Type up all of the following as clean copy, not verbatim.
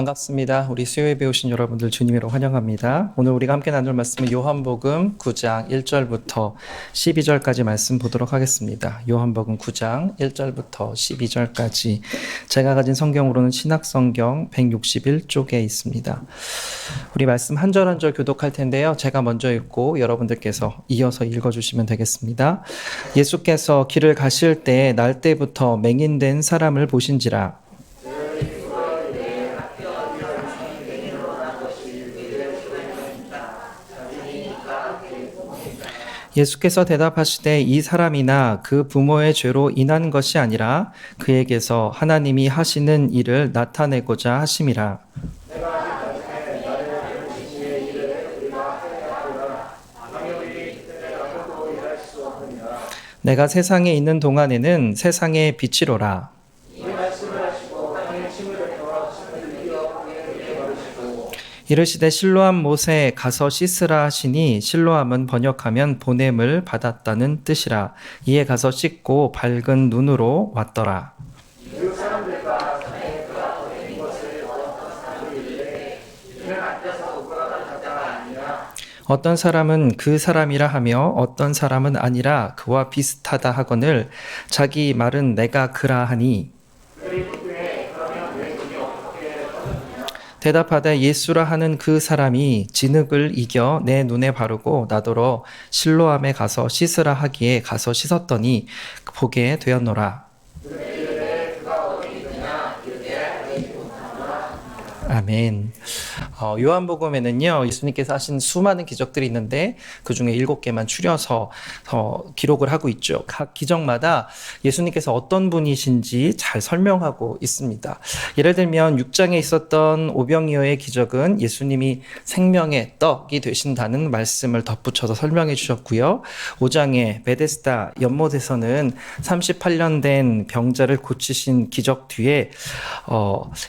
반갑습니다. 우리 수요예배 오신 여러분들 주님으로 환영합니다. 오늘 우리가 함께 나눌 말씀은 요한복음 9장 1절부터 12절까지 말씀 보도록 하겠습니다. 요한복음 9장 1절부터 12절까지 제가 가진 성경으로는 신학성경 161쪽에 있습니다. 우리 말씀 한 절 한 절 교독할 텐데요. 제가 먼저 읽고 여러분들께서 이어서 읽어주시면 되겠습니다. 예수께서 길을 가실 때 날 때부터 맹인된 사람을 보신지라. 예수께서 대답하시되 이 사람이나 그 부모의 죄로 인한 것이 아니라 그에게서 하나님이 하시는 일을 나타내고자 하심이라. 내가 세상에 있는 동안에는 세상의 빛이로라. 이르시되 실로암 못에 가서 씻으라 하시니 실로암은 번역하면 보냄을 받았다는 뜻이라. 이에 가서 씻고 밝은 눈으로 왔더라. 어떤 사람은 그 사람이라 하며 어떤 사람은 아니라 그와 비슷하다 하거늘 자기 말은 내가 그라 하니 대답하되 예수라 하는 그 사람이 진흙을 이겨 내 눈에 바르고 나더러 실로암에 가서 씻으라 하기에 가서 씻었더니 보게 되었노라. 아멘. 요한복음에는요, 예수님께서 하신 수많은 기적들이 있는데 그 중에 7개만 추려서 기록을 하고 있죠. 각 기적마다 예수님께서 어떤 분이신지 잘 설명하고 있습니다. 예를 들면 6장에 있었던 오병이어의 기적은 예수님이 생명의 떡이 되신다는 말씀을 덧붙여서 설명해 주셨고요. 5장의 베데스다 연못에서는 38년 된 병자를 고치신 기적 뒤에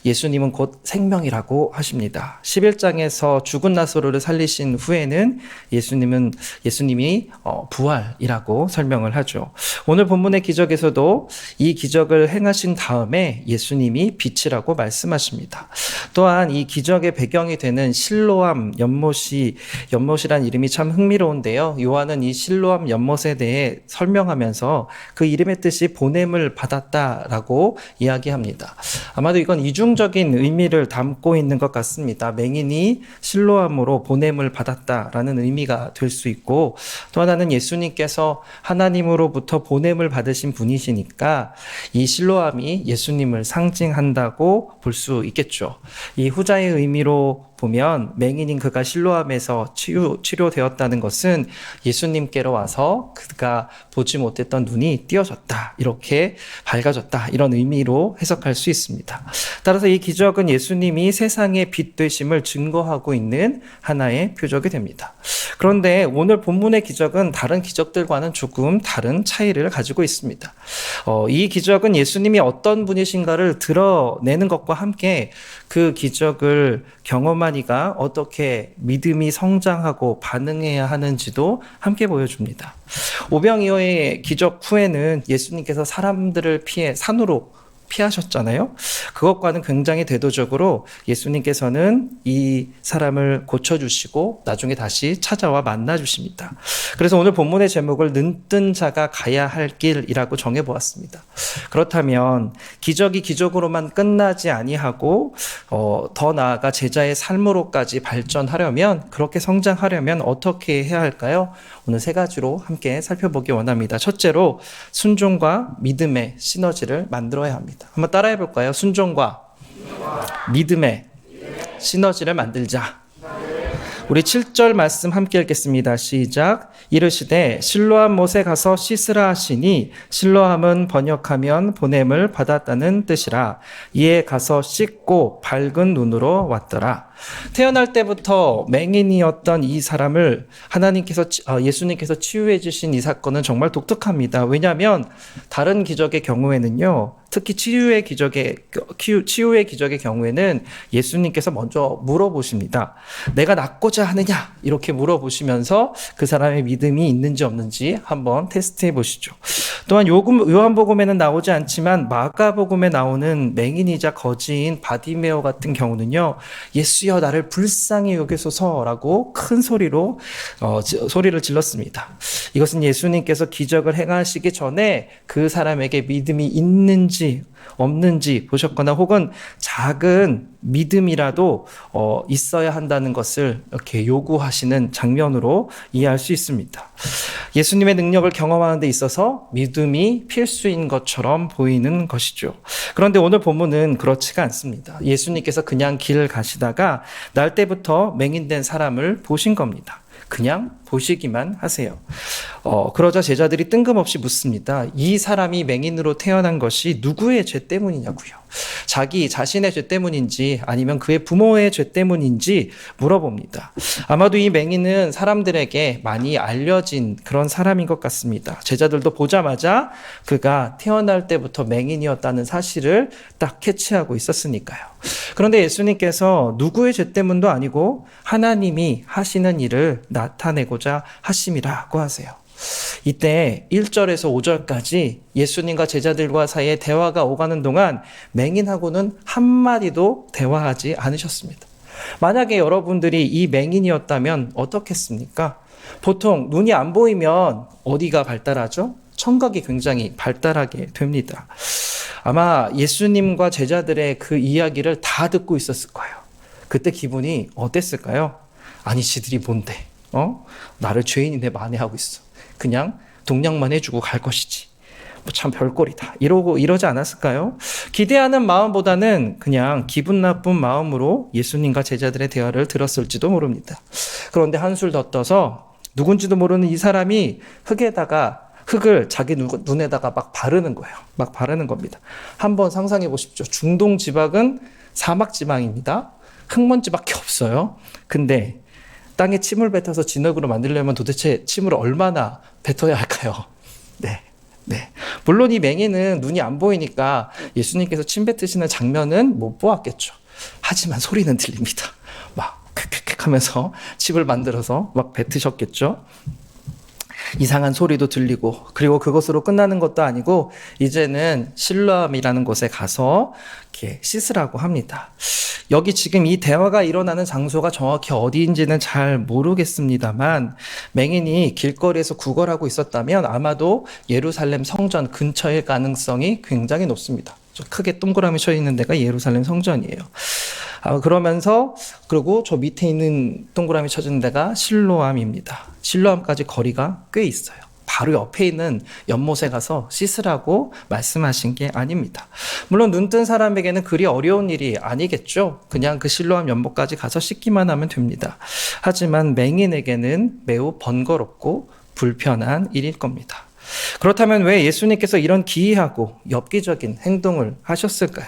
예수님은 곧 생명이라고 하십니다. 11장에서 죽은 나사로를 살리신 후에는 예수님이 부활이라고 설명을 하죠. 오늘 본문의 기적에서도 이 기적을 행하신 다음에 예수님이 빛이라고 말씀하십니다. 또한 이 기적의 배경이 되는 실로암 연못이란 이름이 참 흥미로운데요. 요한은 이 실로암 연못에 대해 설명하면서 그 이름의 뜻이 보냄을 받았다라고 이야기합니다. 아마도 이건 이중적인 의미를 담고 있는 것 같습니다. 맹인이 실로암으로 보냄을 받았다라는 의미가 될 수 있고, 또 하나는 예수님께서 하나님으로부터 보냄을 받으신 분이시니까 이 실로암이 예수님을 상징한다고 볼 수 있겠죠. 이 후자의 의미로 보면 맹인인 그가 실로암에서 치료되었다는 것은 예수님께로 와서 그가 보지 못했던 눈이 띄어졌다, 이렇게 밝아졌다, 이런 의미로 해석할 수 있습니다. 따라서 이 기적은 예수님이 세상의 빛 되심을 증거하고 있는 하나의 표적이 됩니다. 그런데 오늘 본문의 기적은 다른 기적들과는 조금 다른 차이를 가지고 있습니다. 이 기적은 예수님이 어떤 분이신가를 드러내는 것과 함께 그 기적을 경험한 이가 어떻게 믿음이 성장하고 반응해야 하는지도 함께 보여줍니다. 오병이어의 기적 후에는 예수님께서 사람들을 피해 산으로 피하셨잖아요. 그것과는 굉장히 대도적으로 예수님께서는 이 사람을 고쳐주시고 나중에 다시 찾아와 만나주십니다. 그래서 오늘 본문의 제목을 눈뜬 자가 가야 할 길이라고 정해보았습니다. 그렇다면 기적이 기적으로만 끝나지 아니하고 더 나아가 제자의 삶으로까지 발전하려면, 그렇게 성장하려면 어떻게 해야 할까요? 오늘 3가지로 함께 살펴보기 원합니다. 첫째로 순종과 믿음의 시너지를 만들어야 합니다. 한번 따라해 볼까요? 순종과 믿음의 시너지를 만들자. 우리 7절 말씀 함께 읽겠습니다. 시작. 이르시되 실로암 못에 가서 씻으라 하시니 실로암은 번역하면 보냄을 받았다는 뜻이라. 이에 가서 씻고 밝은 눈으로 왔더라. 태어날 때부터 맹인이었던 이 사람을 예수님께서 치유해 주신 이 사건은 정말 독특합니다. 왜냐하면 다른 기적의 경우에는요, 특히 치유의 기적의 경우에는 예수님께서 먼저 물어보십니다. 내가 낫고자 하느냐? 이렇게 물어보시면서 그 사람의 믿음이 있는지 없는지 한번 테스트해 보시죠. 또한 요한복음에는 나오지 않지만 마가복음에 나오는 맹인이자 거지인 바디메오 같은 경우는요, 예수여 나를 불쌍히 여기소서라고 큰 소리로 소리를 질렀습니다. 이것은 예수님께서 기적을 행하시기 전에 그 사람에게 믿음이 있는지 없는지 보셨거나 혹은 작은 믿음이라도 있어야 한다는 것을 이렇게 요구하시는 장면으로 이해할 수 있습니다. 예수님의 능력을 경험하는 데 있어서 믿음이 필수인 것처럼 보이는 것이죠. 그런데 오늘 본문은 그렇지가 않습니다. 예수님께서 그냥 길 가시다가 날 때부터 맹인된 사람을 보신 겁니다. 그냥 보시기만 하세요. 그러자 제자들이 뜬금없이 묻습니다. 이 사람이 맹인으로 태어난 것이 누구의 죄 때문이냐고요. 자기 자신의 죄 때문인지 아니면 그의 부모의 죄 때문인지 물어봅니다. 아마도 이 맹인은 사람들에게 많이 알려진 그런 사람인 것 같습니다. 제자들도 보자마자 그가 태어날 때부터 맹인이었다는 사실을 딱 캐치하고 있었으니까요. 그런데 예수님께서 누구의 죄 때문도 아니고 하나님이 하시는 일을 나타내고자 하심이라고 하세요. 이때 1절에서 5절까지 예수님과 제자들과 사이에 대화가 오가는 동안 맹인하고는 한마디도 대화하지 않으셨습니다. 만약에 여러분들이 이 맹인이었다면 어떻겠습니까? 보통 눈이 안 보이면 어디가 발달하죠? 청각이 굉장히 발달하게 됩니다. 아마 예수님과 제자들의 그 이야기를 다 듣고 있었을 거예요. 그때 기분이 어땠을까요? 아니 지들이 뭔데? 나를 죄인인데 만회하고 있어. 그냥 동냥만 해주고 갈 것이지. 참 별꼴이다. 이러지 않았을까요? 기대하는 마음보다는 그냥 기분 나쁜 마음으로 예수님과 제자들의 대화를 들었을지도 모릅니다. 그런데 한술 더 떠서 누군지도 모르는 이 사람이 흙을 자기 눈에다가 막 바르는 거예요. 막 바르는 겁니다. 한번 상상해 보십시오. 중동 지방은 사막 지방입니다. 흙먼지밖에 없어요. 근데 땅에 침을 뱉어서 진흙으로 만들려면 도대체 침을 얼마나 뱉어야 할까요? 네. 물론 이 맹인은 눈이 안 보이니까 예수님께서 침 뱉으시는 장면은 못 보았겠죠. 하지만 소리는 들립니다. 막 쾌쾌쾌 하면서 침을 만들어서 막 뱉으셨겠죠. 이상한 소리도 들리고, 그리고 그것으로 끝나는 것도 아니고 이제는 실로암이라는 곳에 가서 이렇게 씻으라고 합니다. 여기 지금 이 대화가 일어나는 장소가 정확히 어디인지는 잘 모르겠습니다만 맹인이 길거리에서 구걸하고 있었다면 아마도 예루살렘 성전 근처일 가능성이 굉장히 높습니다. 저 크게 동그라미 쳐 있는 데가 예루살렘 성전이에요. 그리고 저 밑에 있는 동그라미 쳐진 데가 실로암입니다. 실로암까지 거리가 꽤 있어요. 바로 옆에 있는 연못에 가서 씻으라고 말씀하신 게 아닙니다. 물론 눈뜬 사람에게는 그리 어려운 일이 아니겠죠. 그냥 그 실로암 연못까지 가서 씻기만 하면 됩니다. 하지만 맹인에게는 매우 번거롭고 불편한 일일 겁니다. 그렇다면 왜 예수님께서 이런 기이하고 엽기적인 행동을 하셨을까요?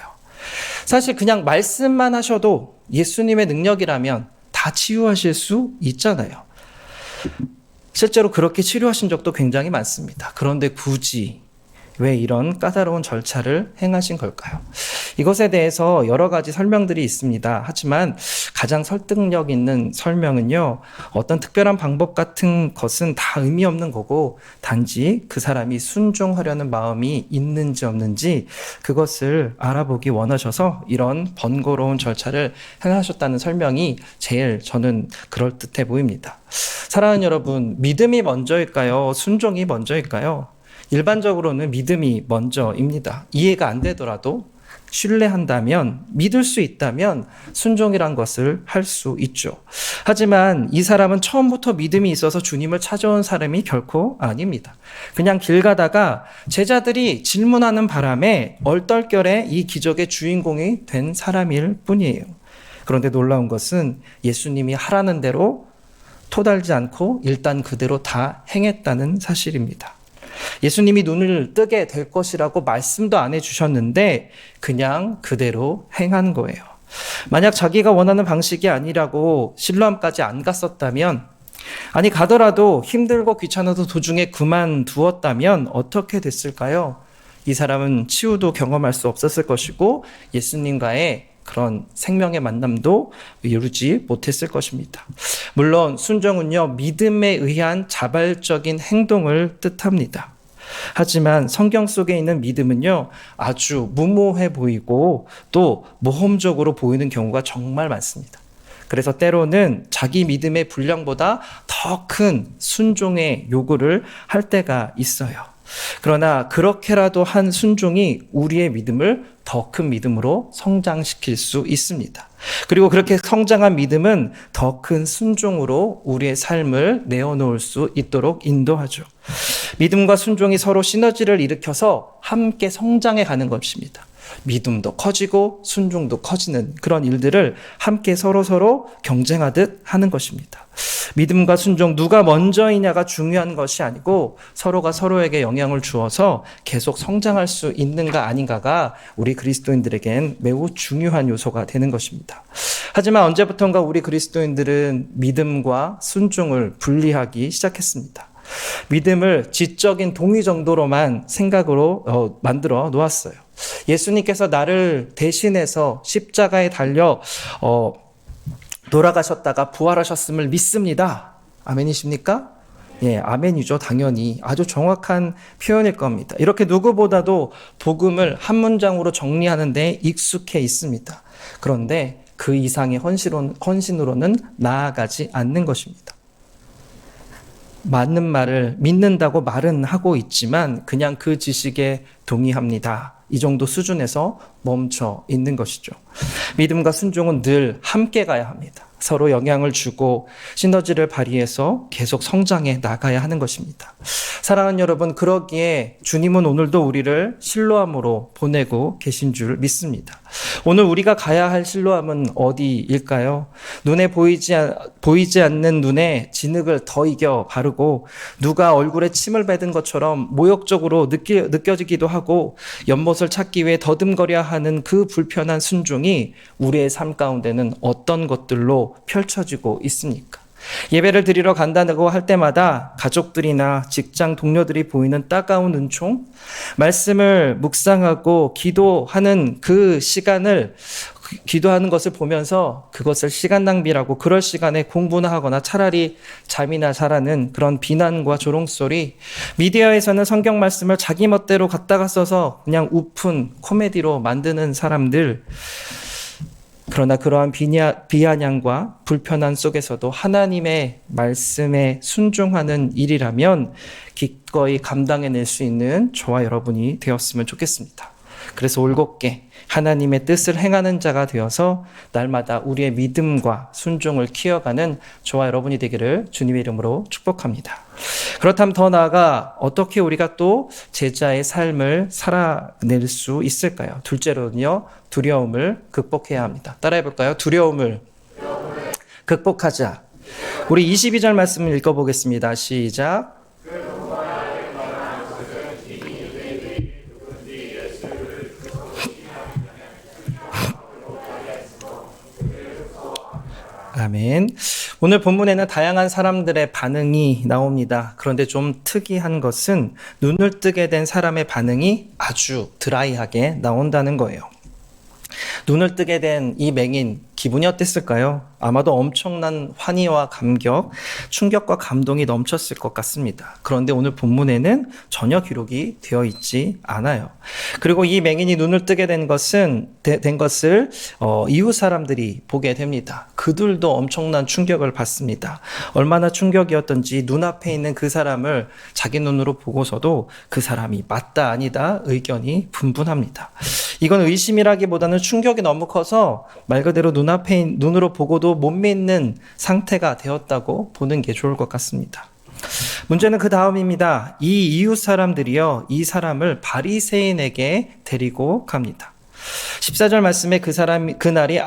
사실 그냥 말씀만 하셔도 예수님의 능력이라면 다 치유하실 수 있잖아요. 실제로 그렇게 치료하신 적도 굉장히 많습니다. 그런데 굳이 왜 이런 까다로운 절차를 행하신 걸까요? 이것에 대해서 여러 가지 설명들이 있습니다. 하지만 가장 설득력 있는 설명은요, 어떤 특별한 방법 같은 것은 다 의미 없는 거고 단지 그 사람이 순종하려는 마음이 있는지 없는지 그것을 알아보기 원하셔서 이런 번거로운 절차를 행하셨다는 설명이 제일 저는 그럴듯해 보입니다. 사랑하는 여러분, 믿음이 먼저일까요? 순종이 먼저일까요? 일반적으로는 믿음이 먼저입니다. 이해가 안 되더라도 신뢰한다면, 믿을 수 있다면 순종이란 것을 할 수 있죠. 하지만 이 사람은 처음부터 믿음이 있어서 주님을 찾아온 사람이 결코 아닙니다. 그냥 길 가다가 제자들이 질문하는 바람에 얼떨결에 이 기적의 주인공이 된 사람일 뿐이에요. 그런데 놀라운 것은 예수님이 하라는 대로 토달지 않고 일단 그대로 다 행했다는 사실입니다. 예수님이 눈을 뜨게 될 것이라고 말씀도 안 해주셨는데 그냥 그대로 행한 거예요. 만약 자기가 원하는 방식이 아니라고 실로암까지 안 갔었다면, 아니 가더라도 힘들고 귀찮아서 도중에 그만두었다면 어떻게 됐을까요? 이 사람은 치유도 경험할 수 없었을 것이고 예수님과의 그런 생명의 만남도 이루지 못했을 것입니다. 물론 순종은요, 믿음에 의한 자발적인 행동을 뜻합니다. 하지만 성경 속에 있는 믿음은요, 아주 무모해 보이고 또 모험적으로 보이는 경우가 정말 많습니다. 그래서 때로는 자기 믿음의 분량보다 더 큰 순종의 요구를 할 때가 있어요. 그러나 그렇게라도 한 순종이 우리의 믿음을 더 큰 믿음으로 성장시킬 수 있습니다. 그리고 그렇게 성장한 믿음은 더 큰 순종으로 우리의 삶을 내어놓을 수 있도록 인도하죠. 믿음과 순종이 서로 시너지를 일으켜서 함께 성장해 가는 것입니다. 믿음도 커지고 순종도 커지는 그런 일들을 함께 서로 경쟁하듯 하는 것입니다. 믿음과 순종 누가 먼저이냐가 중요한 것이 아니고 서로가 서로에게 영향을 주어서 계속 성장할 수 있는가 아닌가가 우리 그리스도인들에겐 매우 중요한 요소가 되는 것입니다. 하지만 언제부턴가 우리 그리스도인들은 믿음과 순종을 분리하기 시작했습니다. 믿음을 지적인 동의 정도로만 생각으로 만들어 놓았어요. 예수님께서 나를 대신해서 십자가에 달려 돌아가셨다가 부활하셨음을 믿습니다. 아멘이십니까? 예, 아멘이죠. 당연히 아주 정확한 표현일 겁니다. 이렇게 누구보다도 복음을 한 문장으로 정리하는 데 익숙해 있습니다. 그런데 그 이상의 헌신으로는 나아가지 않는 것입니다. 맞는 말을 믿는다고 말은 하고 있지만 그냥 그 지식에 동의합니다. 이 정도 수준에서 멈춰 있는 것이죠. 믿음과 순종은 늘 함께 가야 합니다. 서로 영향을 주고 시너지를 발휘해서 계속 성장해 나가야 하는 것입니다. 사랑하는 여러분, 그러기에 주님은 오늘도 우리를 실로암으로 보내고 계신 줄 믿습니다. 오늘 우리가 가야 할 실로암은 어디일까요? 눈에 보이지 않는 눈에 진흙을 더 이겨 바르고 누가 얼굴에 침을 뱉은 것처럼 모욕적으로 느껴지기도 하고 연못을 찾기 위해 더듬거려 하는 그 불편한 순종이 우리의 삶 가운데는 어떤 것들로 펼쳐지고 있습니까? 예배를 드리러 간다고 할 때마다 가족들이나 직장 동료들이 보이는 따가운 은총, 말씀을 묵상하고 기도하는 그 시간을 기도하는 것을 보면서 그것을 시간 낭비라고 그럴 시간에 공부나 하거나 차라리 잠이나 자라는 그런 비난과 조롱소리, 미디어에서는 성경 말씀을 자기 멋대로 갖다가 써서 그냥 우픈 코미디로 만드는 사람들, 그러나 그러한 비아냥과 불편한 속에서도 하나님의 말씀에 순종하는 일이라면 기꺼이 감당해낼 수 있는 저와 여러분이 되었으면 좋겠습니다. 그래서 올곧게 하나님의 뜻을 행하는 자가 되어서 날마다 우리의 믿음과 순종을 키워가는 저와 여러분이 되기를 주님의 이름으로 축복합니다. 그렇다면 더 나아가 어떻게 우리가 또 제자의 삶을 살아낼 수 있을까요? 둘째로는요, 두려움을 극복해야 합니다. 따라해 볼까요? 두려움을 극복하자. 우리 22절 말씀을 읽어보겠습니다. 시작. 아멘. 오늘 본문에는 다양한 사람들의 반응이 나옵니다. 그런데 좀 특이한 것은 눈을 뜨게 된 사람의 반응이 아주 드라이하게 나온다는 거예요. 눈을 뜨게 된 이 맹인, 기분이 어땠을까요? 아마도 엄청난 환희와 감격, 충격과 감동이 넘쳤을 것 같습니다. 그런데 오늘 본문에는 전혀 기록이 되어 있지 않아요. 그리고 이 맹인이 눈을 뜨게 된 것을 이웃 사람들이 보게 됩니다. 그들도 엄청난 충격을 받습니다. 얼마나 충격이었던지 눈앞에 있는 그 사람을 자기 눈으로 보고서도 그 사람이 맞다 아니다 의견이 분분합니다. 이건 의심이라기보다는 충격이 너무 커서 말 그대로 눈으로 보고도 못 믿는 상태가 되었다고 보는 게 좋을 것 같습니다. 문제는 그 다음입니다. 이 이웃 사람들이요, 이 사람을 바리새인에게 데리고 갑니다. 14절 말씀에 그날이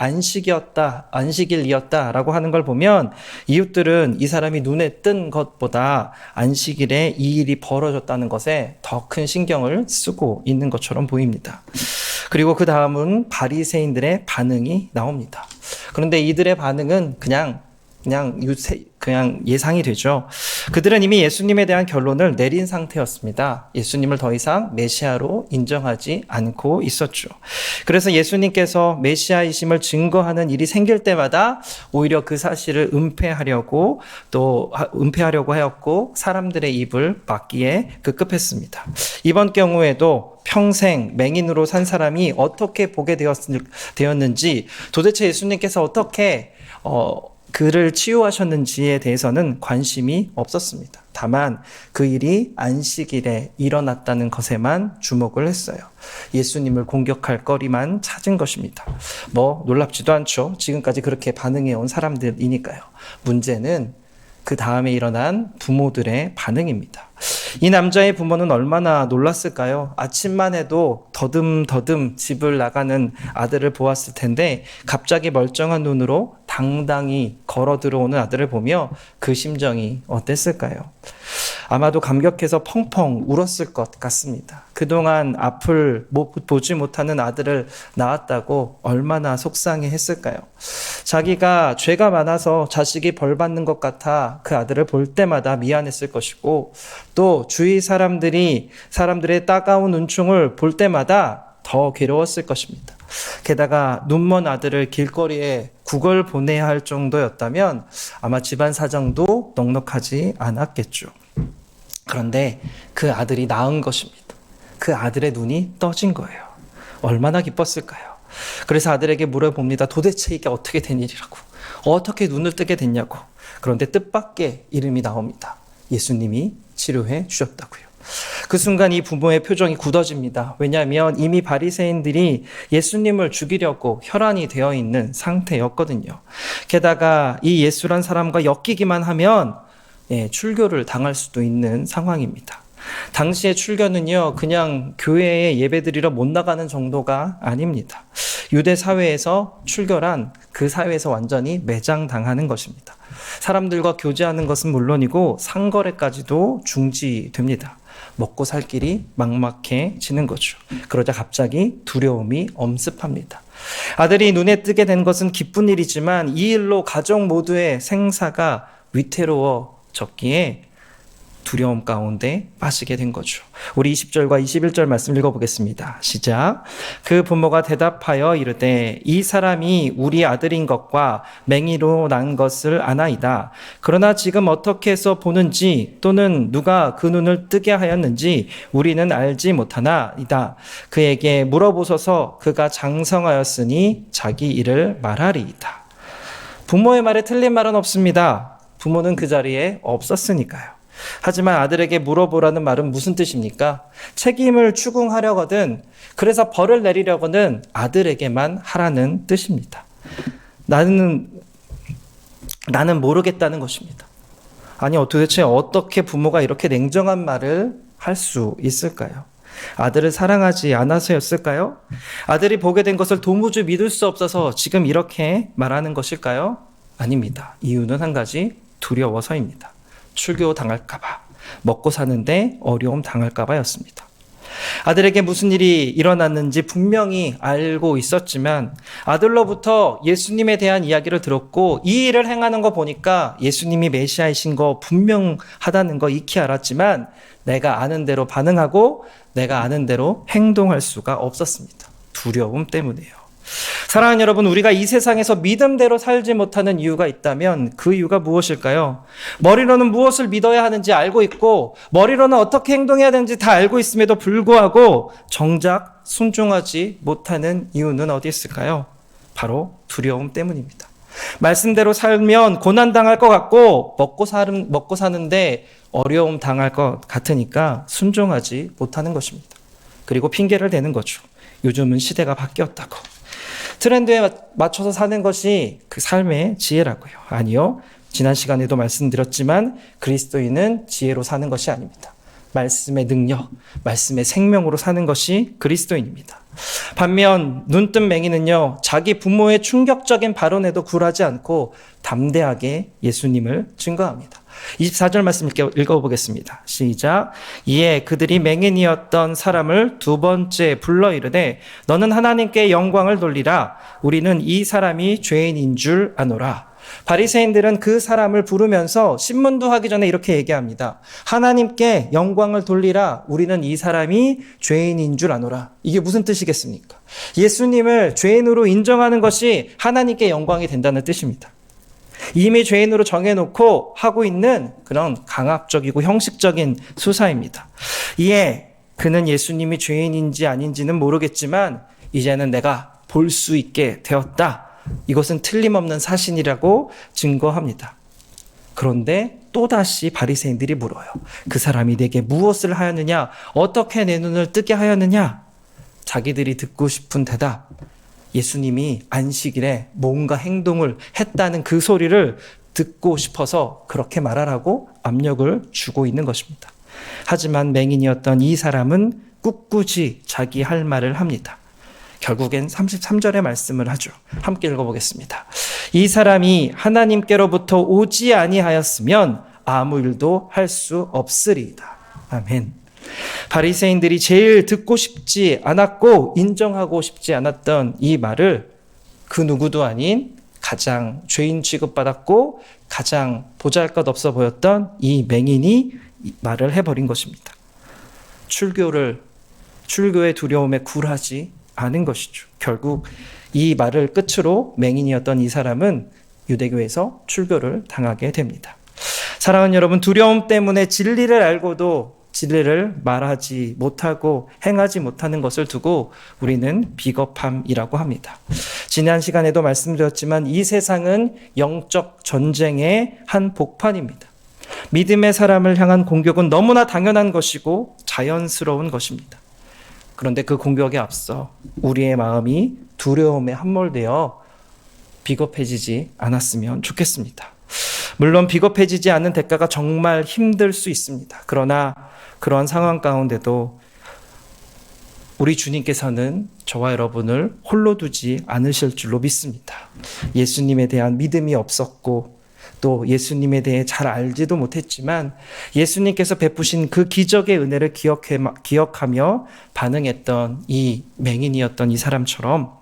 안식일이었다라고 하는 걸 보면 이웃들은 이 사람이 눈에 뜬 것보다 안식일에 이 일이 벌어졌다는 것에 더 큰 신경을 쓰고 있는 것처럼 보입니다. 그리고 그 다음은 바리새인들의 반응이 나옵니다. 그런데 이들의 반응은 그냥 예상이 되죠. 그들은 이미 예수님에 대한 결론을 내린 상태였습니다. 예수님을 더 이상 메시아로 인정하지 않고 있었죠. 그래서 예수님께서 메시아이심을 증거하는 일이 생길 때마다 오히려 그 사실을 은폐하려고 하였고 사람들의 입을 막기에 급급했습니다. 이번 경우에도 평생 맹인으로 산 사람이 어떻게 보게 되었는지, 도대체 예수님께서 어떻게 그를 치유하셨는지에 대해서는 관심이 없었습니다. 다만 그 일이 안식일에 일어났다는 것에만 주목을 했어요. 예수님을 공격할 거리만 찾은 것입니다. 놀랍지도 않죠. 지금까지 그렇게 반응해온 사람들이니까요. 문제는 그 다음에 일어난 부모들의 반응입니다. 이 남자의 부모는 얼마나 놀랐을까요? 아침만 해도 더듬더듬 집을 나가는 아들을 보았을 텐데 갑자기 멀쩡한 눈으로 당당히 걸어 들어오는 아들을 보며 그 심정이 어땠을까요? 아마도 감격해서 펑펑 울었을 것 같습니다. 그동안 앞을 보지 못하는 아들을 낳았다고 얼마나 속상해 했을까요? 자기가 죄가 많아서 자식이 벌 받는 것 같아 그 아들을 볼 때마다 미안했을 것이고, 또 주위 사람들의 따가운 은총을 볼 때마다 더 괴로웠을 것입니다. 게다가 눈먼 아들을 길거리에 구걸 보내야 할 정도였다면 아마 집안 사정도 넉넉하지 않았겠죠. 그런데 그 아들이 낳은 것입니다. 그 아들의 눈이 떠진 거예요. 얼마나 기뻤을까요? 그래서 아들에게 물어봅니다. 도대체 이게 어떻게 된 일이라고? 어떻게 눈을 뜨게 됐냐고. 그런데 뜻밖의 이름이 나옵니다. 예수님이 치료해 주셨다고요. 그 순간 이 부모의 표정이 굳어집니다. 왜냐하면 이미 바리새인들이 예수님을 죽이려고 혈안이 되어 있는 상태였거든요. 게다가 이 예수란 사람과 엮이기만 하면 출교를 당할 수도 있는 상황입니다. 당시의 출교는요, 그냥 교회에 예배드리러 못 나가는 정도가 아닙니다. 유대 사회에서 출교란 그 사회에서 완전히 매장당하는 것입니다. 사람들과 교제하는 것은 물론이고 상거래까지도 중지됩니다. 먹고 살 길이 막막해지는 거죠. 그러자 갑자기 두려움이 엄습합니다. 아들이 눈에 뜨게 된 것은 기쁜 일이지만 이 일로 가족 모두의 생사가 위태로워졌기에 두려움 가운데 빠지게 된 거죠. 우리 20절과 21절 말씀 읽어보겠습니다. 시작. 그 부모가 대답하여 이르되 이 사람이 우리 아들인 것과 맹인으로 난 것을 아나이다. 그러나 지금 어떻게 해서 보는지 또는 누가 그 눈을 뜨게 하였는지 우리는 알지 못하나이다. 그에게 물어보소서. 그가 장성하였으니 자기 일을 말하리이다. 부모의 말에 틀린 말은 없습니다. 부모는 그 자리에 없었으니까요. 하지만 아들에게 물어보라는 말은 무슨 뜻입니까? 책임을 추궁하려거든, 그래서 벌을 내리려거든 아들에게만 하라는 뜻입니다. 나는 모르겠다는 것입니다. 아니, 도대체 어떻게 부모가 이렇게 냉정한 말을 할 수 있을까요? 아들을 사랑하지 않아서였을까요? 아들이 보게 된 것을 도무지 믿을 수 없어서 지금 이렇게 말하는 것일까요? 아닙니다. 이유는 한 가지, 두려워서입니다. 출교 당할까봐, 먹고 사는데 어려움 당할까봐였습니다. 아들에게 무슨 일이 일어났는지 분명히 알고 있었지만 아들로부터 예수님에 대한 이야기를 들었고 이 일을 행하는 거 보니까 예수님이 메시아이신 거 분명하다는 거 익히 알았지만 내가 아는 대로 반응하고 내가 아는 대로 행동할 수가 없었습니다. 두려움 때문이에요. 사랑하는 여러분, 우리가 이 세상에서 믿음대로 살지 못하는 이유가 있다면 그 이유가 무엇일까요? 머리로는 무엇을 믿어야 하는지 알고 있고 머리로는 어떻게 행동해야 되는지 다 알고 있음에도 불구하고 정작 순종하지 못하는 이유는 어디 있을까요? 바로 두려움 때문입니다. 말씀대로 살면 고난당할 것 같고 먹고 사는데 어려움 당할 것 같으니까 순종하지 못하는 것입니다. 그리고 핑계를 대는 거죠. 요즘은 시대가 바뀌었다고. 트렌드에 맞춰서 사는 것이 그 삶의 지혜라고요. 아니요. 지난 시간에도 말씀드렸지만 그리스도인은 지혜로 사는 것이 아닙니다. 말씀의 능력, 말씀의 생명으로 사는 것이 그리스도인입니다. 반면 눈뜬 맹인은요, 자기 부모의 충격적인 발언에도 굴하지 않고 담대하게 예수님을 증거합니다. 24절 말씀 읽어보겠습니다. 시작. 이에 그들이 맹인이었던 사람을 두 번째 불러 이르되 너는 하나님께 영광을 돌리라. 우리는 이 사람이 죄인인 줄 아노라. 바리새인들은 그 사람을 부르면서 신문도 하기 전에 이렇게 얘기합니다. 하나님께 영광을 돌리라. 우리는 이 사람이 죄인인 줄 아노라. 이게 무슨 뜻이겠습니까? 예수님을 죄인으로 인정하는 것이 하나님께 영광이 된다는 뜻입니다. 이미 죄인으로 정해놓고 하고 있는 그런 강압적이고 형식적인 수사입니다. 이에 그는 예수님이 죄인인지 아닌지는 모르겠지만 이제는 내가 볼 수 있게 되었다. 이것은 틀림없는 사실이라고 증거합니다. 그런데 또다시 바리새인들이 물어요. 그 사람이 내게 무엇을 하였느냐? 어떻게 내 눈을 뜨게 하였느냐? 자기들이 듣고 싶은 대답. 예수님이 안식일에 뭔가 행동을 했다는 그 소리를 듣고 싶어서 그렇게 말하라고 압력을 주고 있는 것입니다. 하지만 맹인이었던 이 사람은 꿋꿋이 자기 할 말을 합니다. 결국엔 33절의 말씀을 하죠. 함께 읽어보겠습니다. 이 사람이 하나님께로부터 오지 아니하였으면 아무 일도 할 수 없으리이다. 아멘. 바리새인들이 제일 듣고 싶지 않았고 인정하고 싶지 않았던 이 말을 그 누구도 아닌 가장 죄인 취급받았고 가장 보잘것없어 보였던 이 맹인이 말을 해버린 것입니다. 출교의 두려움에 굴하지 않은 것이죠. 결국 이 말을 끝으로 맹인이었던 이 사람은 유대교에서 출교를 당하게 됩니다. 사랑하는 여러분, 두려움 때문에 진리를 알고도 진리를 말하지 못하고 행하지 못하는 것을 두고 우리는 비겁함이라고 합니다. 지난 시간에도 말씀드렸지만 이 세상은 영적 전쟁의 한 복판입니다. 믿음의 사람을 향한 공격은 너무나 당연한 것이고 자연스러운 것입니다. 그런데 그 공격에 앞서 우리의 마음이 두려움에 함몰되어 비겁해지지 않았으면 좋겠습니다. 물론 비겁해지지 않는 대가가 정말 힘들 수 있습니다. 그러나 그런 상황 가운데도 우리 주님께서는 저와 여러분을 홀로 두지 않으실 줄로 믿습니다. 예수님에 대한 믿음이 없었고 또 예수님에 대해 잘 알지도 못했지만 예수님께서 베푸신 그 기적의 은혜를 기억하며 반응했던 이 맹인이었던 이 사람처럼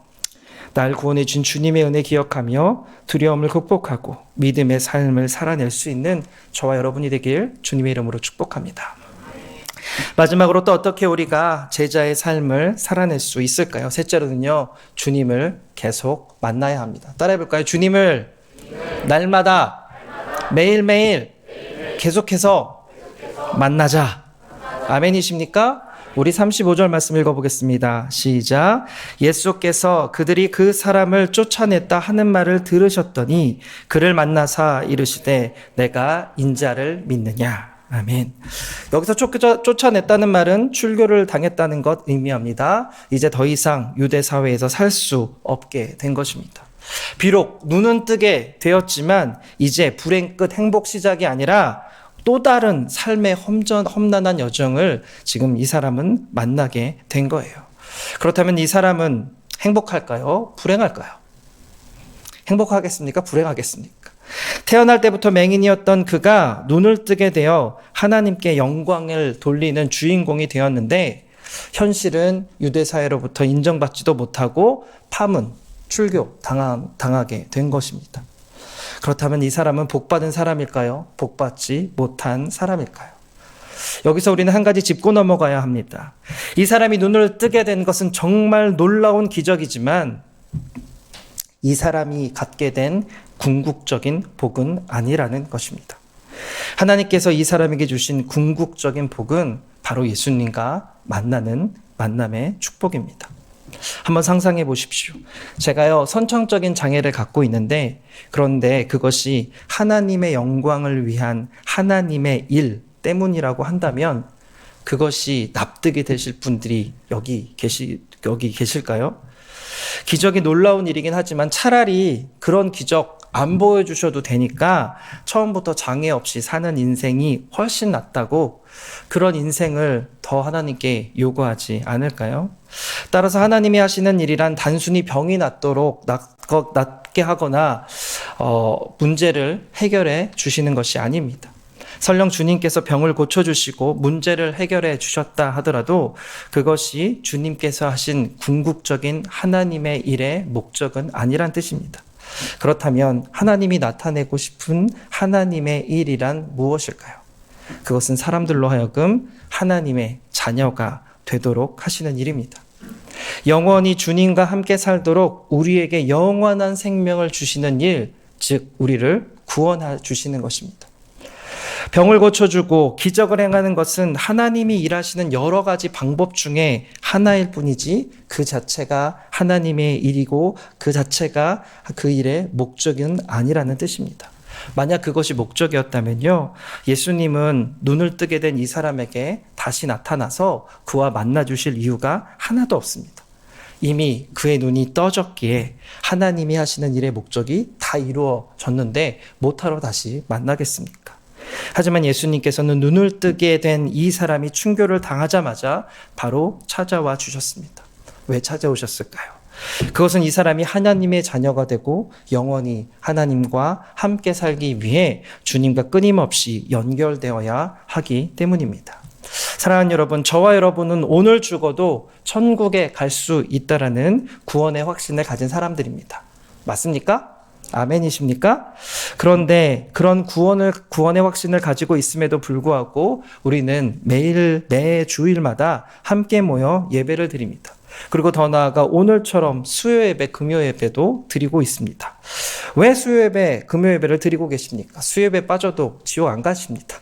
날 구원해 준 주님의 은혜 기억하며 두려움을 극복하고 믿음의 삶을 살아낼 수 있는 저와 여러분이 되길 주님의 이름으로 축복합니다. 마지막으로 또 어떻게 우리가 제자의 삶을 살아낼 수 있을까요? 셋째로는요, 주님을 계속 만나야 합니다. 따라해볼까요? 주님을 날마다 매일매일 계속해서 만나자. 아멘이십니까? 우리 35절 말씀 읽어보겠습니다. 시작. 예수께서 그들이 그 사람을 쫓아냈다 하는 말을 들으셨더니 그를 만나사 이르시되 내가 인자를 믿느냐. 아멘. 여기서 쫓아냈다는 말은 출교를 당했다는 것 의미합니다. 이제 더 이상 유대 사회에서 살 수 없게 된 것입니다. 비록 눈은 뜨게 되었지만 이제 불행 끝 행복 시작이 아니라 또 다른 삶의 험난한 여정을 지금 이 사람은 만나게 된 거예요. 그렇다면 이 사람은 행복할까요? 불행할까요? 행복하겠습니까? 불행하겠습니까? 태어날 때부터 맹인이었던 그가 눈을 뜨게 되어 하나님께 영광을 돌리는 주인공이 되었는데 현실은 유대 사회로부터 인정받지도 못하고 파문, 출교 당하게 된 것입니다. 그렇다면 이 사람은 복받은 사람일까요? 복받지 못한 사람일까요? 여기서 우리는 한 가지 짚고 넘어가야 합니다. 이 사람이 눈을 뜨게 된 것은 정말 놀라운 기적이지만 이 사람이 갖게 된 궁극적인 복은 아니라는 것입니다. 하나님께서 이 사람에게 주신 궁극적인 복은 바로 예수님과 만남의 축복입니다. 한번 상상해 보십시오. 제가요, 선천적인 장애를 갖고 있는데 그런데 그것이 하나님의 영광을 위한 하나님의 일 때문이라고 한다면 그것이 납득이 되실 분들이 여기 계실까요? 기적이 놀라운 일이긴 하지만 차라리 그런 기적 안 보여주셔도 되니까 처음부터 장애 없이 사는 인생이 훨씬 낫다고 그런 인생을 더 하나님께 요구하지 않을까요? 따라서 하나님이 하시는 일이란 단순히 병이 낫게 하거나 문제를 해결해 주시는 것이 아닙니다. 설령 주님께서 병을 고쳐주시고 문제를 해결해 주셨다 하더라도 그것이 주님께서 하신 궁극적인 하나님의 일의 목적은 아니란 뜻입니다. 그렇다면 하나님이 나타내고 싶은 하나님의 일이란 무엇일까요? 그것은 사람들로 하여금 하나님의 자녀가 되도록 하시는 일입니다. 영원히 주님과 함께 살도록 우리에게 영원한 생명을 주시는 일, 즉 우리를 구원해 주시는 것입니다. 병을 고쳐주고 기적을 행하는 것은 하나님이 일하시는 여러 가지 방법 중에 하나일 뿐이지 그 자체가 하나님의 일이고 그 자체가 그 일의 목적은 아니라는 뜻입니다. 만약 그것이 목적이었다면요, 예수님은 눈을 뜨게 된 이 사람에게 다시 나타나서 그와 만나 주실 이유가 하나도 없습니다. 이미 그의 눈이 떠졌기에 하나님이 하시는 일의 목적이 다 이루어졌는데 못하러 다시 만나겠습니까? 하지만 예수님께서는 눈을 뜨게 된 이 사람이 순교를 당하자마자 바로 찾아와 주셨습니다. 왜 찾아오셨을까요? 그것은 이 사람이 하나님의 자녀가 되고 영원히 하나님과 함께 살기 위해 주님과 끊임없이 연결되어야 하기 때문입니다. 사랑하는 여러분, 저와 여러분은 오늘 죽어도 천국에 갈 수 있다라는 구원의 확신을 가진 사람들입니다. 맞습니까? 아멘이십니까? 그런데 그런 구원의 확신을 가지고 있음에도 불구하고 우리는 매 주일마다 함께 모여 예배를 드립니다. 그리고 더 나아가 오늘처럼 수요예배, 금요예배도 드리고 있습니다. 왜 수요예배, 금요예배를 드리고 계십니까? 수요예배 빠져도 지옥 안 가십니다.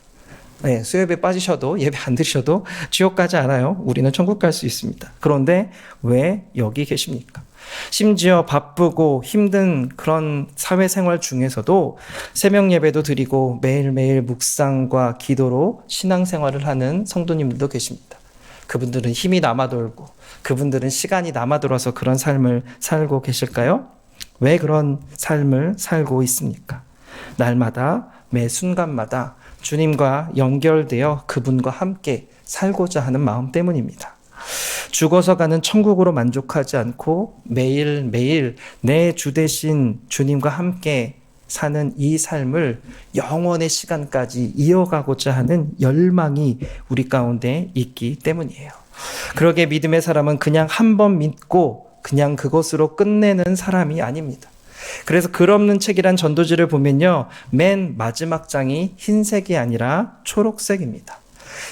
네, 수요예배 빠지셔도 예배 안 드리셔도 지옥 가지 않아요. 우리는 천국 갈 수 있습니다. 그런데 왜 여기 계십니까? 심지어 바쁘고 힘든 그런 사회생활 중에서도 새벽 예배도 드리고 매일매일 묵상과 기도로 신앙생활을 하는 성도님들도 계십니다. 그분들은 힘이 남아돌고 그분들은 시간이 남아돌아서 그런 삶을 살고 계실까요? 왜 그런 삶을 살고 있습니까? 날마다 매 순간마다 주님과 연결되어 그분과 함께 살고자 하는 마음 때문입니다. 죽어서 가는 천국으로 만족하지 않고 매일매일 내 주 대신 주님과 함께 사는 이 삶을 영원의 시간까지 이어가고자 하는 열망이 우리 가운데 있기 때문이에요. 그러기에 믿음의 사람은 그냥 한 번 믿고 그냥 그것으로 끝내는 사람이 아닙니다. 그래서 글 없는 책이란 전도지를 보면요, 맨 마지막 장이 흰색이 아니라 초록색입니다.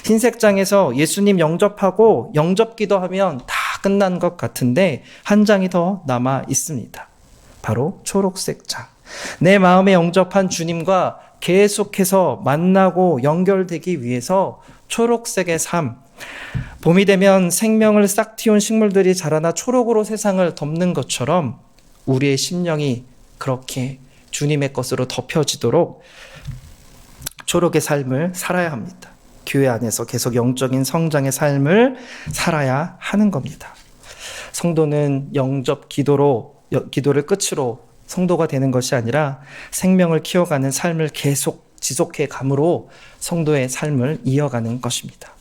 흰색 장에서 예수님 영접하고 영접 기도하면 다 끝난 것 같은데 한 장이 더 남아 있습니다. 바로 초록색 장. 내 마음에 영접한 주님과 계속해서 만나고 연결되기 위해서 초록색의 삶. 봄이 되면 생명을 싹 틔운 식물들이 자라나 초록으로 세상을 덮는 것처럼 우리의 심령이 그렇게 주님의 것으로 덮여지도록 초록의 삶을 살아야 합니다. 교회 안에서 계속 영적인 성장의 삶을 살아야 하는 겁니다. 성도는 영접 기도를 끝으로 성도가 되는 것이 아니라 생명을 키워가는 삶을 계속 지속해 감으로 성도의 삶을 이어가는 것입니다.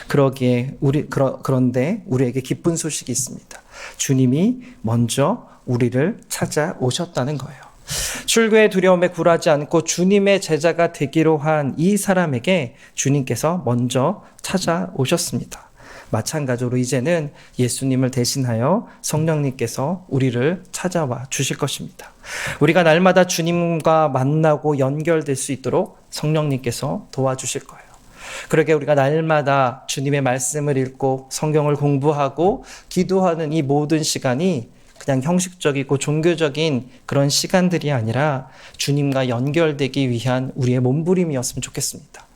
그런데 우리에게 기쁜 소식이 있습니다. 주님이 먼저 우리를 찾아오셨다는 거예요. 출교의 두려움에 굴하지 않고 주님의 제자가 되기로 한 이 사람에게 주님께서 먼저 찾아오셨습니다. 마찬가지로 이제는 예수님을 대신하여 성령님께서 우리를 찾아와 주실 것입니다. 우리가 날마다 주님과 만나고 연결될 수 있도록 성령님께서 도와주실 거예요. 그러게 우리가 날마다 주님의 말씀을 읽고 성경을 공부하고 기도하는 이 모든 시간이 그냥 형식적이고 종교적인 그런 시간들이 아니라 주님과 연결되기 위한 우리의 몸부림이었으면 좋겠습니다.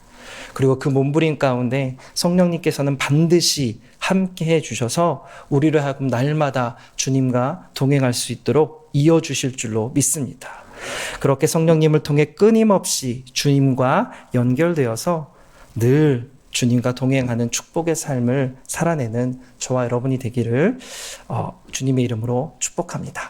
그리고 그 몸부림 가운데 성령님께서는 반드시 함께해 주셔서 우리를 하여금 날마다 주님과 동행할 수 있도록 이어주실 줄로 믿습니다. 그렇게 성령님을 통해 끊임없이 주님과 연결되어서 늘 주님과 동행하는 축복의 삶을 살아내는 저와 여러분이 되기를 주님의 이름으로 축복합니다.